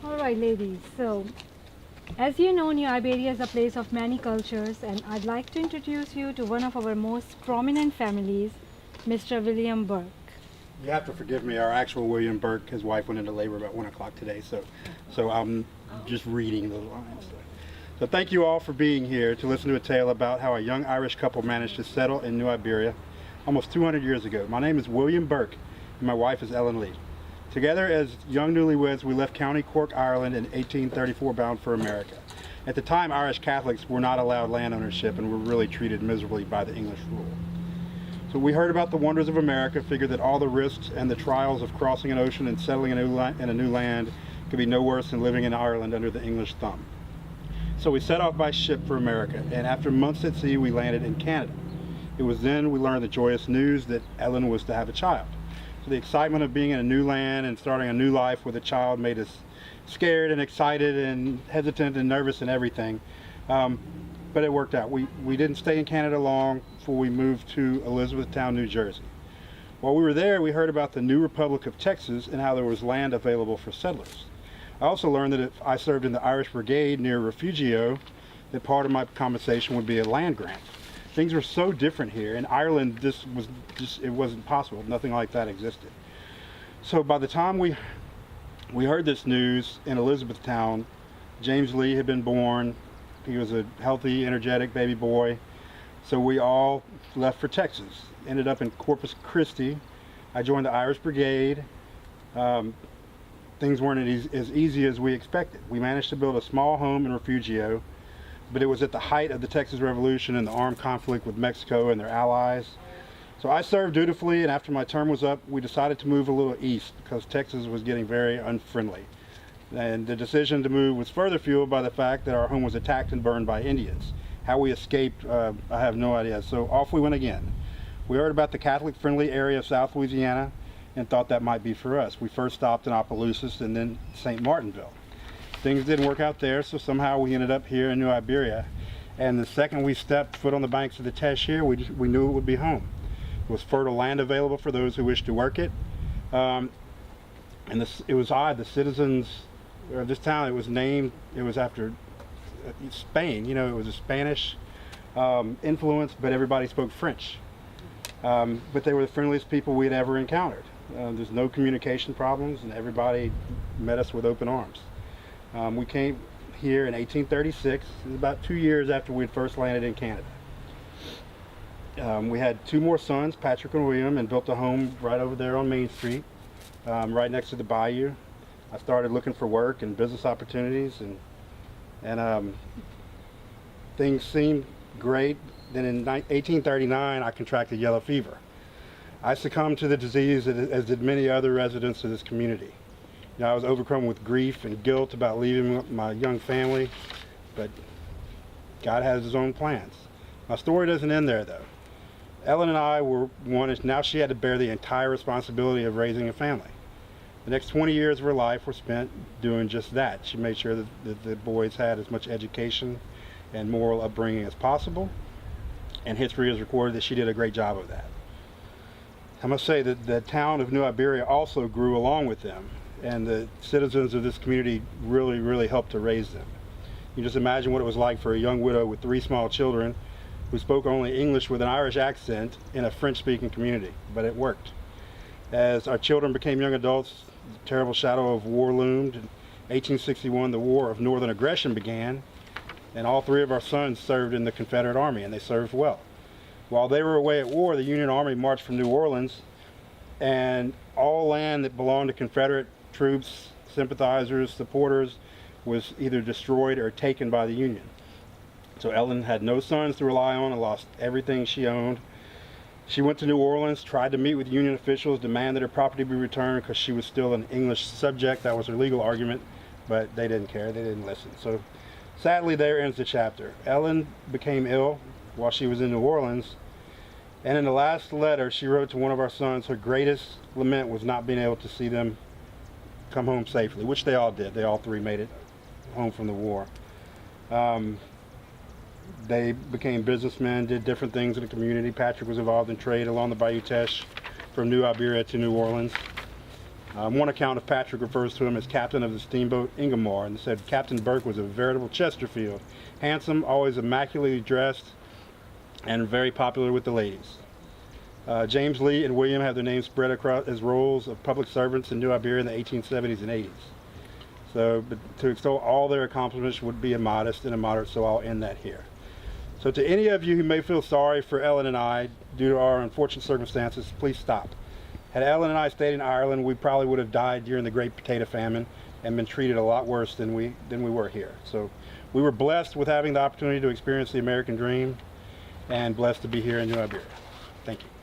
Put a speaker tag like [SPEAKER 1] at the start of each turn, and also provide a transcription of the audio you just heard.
[SPEAKER 1] All right, ladies. So, as you know, New Iberia is a place of many cultures, and I'd like to introduce you to one of our most prominent families, Mr. William Burke.
[SPEAKER 2] You have to forgive me. Our actual William Burke, his wife went into labor about 1 o'clock today, so I'm just reading the lines. So thank you all for being here to listen to a tale about how a young Irish couple managed to settle in New Iberia almost 200 years ago. My name is William Burke, and my wife is Ellen Lee. Together as young newlyweds, we left County Cork, Ireland in 1834 bound for America. At the time, Irish Catholics were not allowed land ownership and were really treated miserably by the English rule. So we heard about the wonders of America, figured that all the risks and the trials of crossing an ocean and settling in a new land could be no worse than living in Ireland under the English thumb. So we set off by ship for America, and after months at sea, we landed in Canada. It was then we learned the joyous news that Ellen was to have a child. So the excitement of being in a new land and starting a new life with a child made us scared and excited and hesitant and nervous and everything. But it worked out. We didn't stay in Canada long before we moved to Elizabethtown, New Jersey. While we were there, we heard about the new Republic of Texas and how there was land available for settlers. I also learned that if I served in the Irish Brigade near Refugio, that part of my compensation would be a land grant. Things were so different here. In Ireland, it wasn't possible. Nothing like that existed. So by the time we heard this news in Elizabethtown, James Lee had been born. He was a healthy, energetic baby boy. So we all left for Texas. Ended up in Corpus Christi. I joined the Irish Brigade. Things weren't as easy as we expected. We managed to build a small home in Refugio, but it was at the height of the Texas Revolution and the armed conflict with Mexico and their allies. So I served dutifully, and after my term was up, we decided to move a little east because Texas was getting very unfriendly. And the decision to move was further fueled by the fact that our home was attacked and burned by Indians. How we escaped, I have no idea. So off we went again. We heard about the Catholic-friendly area of South Louisiana and thought that might be for us. We first stopped in Opelousas and then St. Martinville. Things didn't work out there, so somehow we ended up here in New Iberia. And the second we stepped foot on the banks of the Teche, we knew it would be home. There was fertile land available for those who wished to work it. It was odd, the citizens of this town, it was after Spain. You know, it was a Spanish influence, but everybody spoke French. But they were the friendliest people we'd ever encountered. There's no communication problems, and everybody met us with open arms. We came here in 1836, it was about 2 years after we had first landed in Canada. We had two more sons, Patrick and William, and built a home right over there on Main Street, right next to the bayou. I started looking for work and business opportunities, and things seemed great. Then in 1839, I contracted yellow fever. I succumbed to the disease as did many other residents of this community. You know, I was overcome with grief and guilt about leaving my young family, but God has His own plans. My story doesn't end there, though. Ellen and I were one, now she had to bear the entire responsibility of raising a family. The next 20 years of her life were spent doing just that. She made sure that the boys had as much education and moral upbringing as possible, and history has recorded that she did a great job of that. I must say that the town of New Iberia also grew along with them, and the citizens of this community really helped to raise them. You just imagine what it was like for a young widow with 3 small children who spoke only English with an Irish accent in a French-speaking community, but it worked. As our children became young adults, the terrible shadow of war loomed. In 1861, the War of Northern Aggression began, and all 3 of our sons served in the Confederate Army, and they served well. While they were away at war, the Union Army marched from New Orleans, and all land that belonged to Confederate troops, sympathizers, supporters, was either destroyed or taken by the Union. So Ellen had no sons to rely on and lost everything she owned. She went to New Orleans, tried to meet with Union officials, demanded her property be returned because she was still an English subject. That was her legal argument, but they didn't care. They didn't listen. So sadly, there ends the chapter. Ellen became ill while she was in New Orleans, and in the last letter she wrote to one of our sons, her greatest lament was not being able to see them come home safely, which they all did. They all 3 made it home from the war. They became businessmen, did different things in the community. Patrick was involved in trade along the Bayou Teche from New Iberia to New Orleans. One account of Patrick refers to him as captain of the steamboat Ingomar and said Captain Burke was a veritable Chesterfield, handsome, always immaculately dressed, and very popular with the ladies. James Lee and William have their names spread across as roles of public servants in New Iberia in the 1870s and 80s. So, but to extol all their accomplishments would be immodest and immoderate, so I'll end that here. So to any of you who may feel sorry for Ellen and I due to our unfortunate circumstances, please stop. Had Ellen and I stayed in Ireland, we probably would have died during the Great Potato Famine and been treated a lot worse than we were here. So we were blessed with having the opportunity to experience the American dream and blessed to be here in New Iberia. Thank you.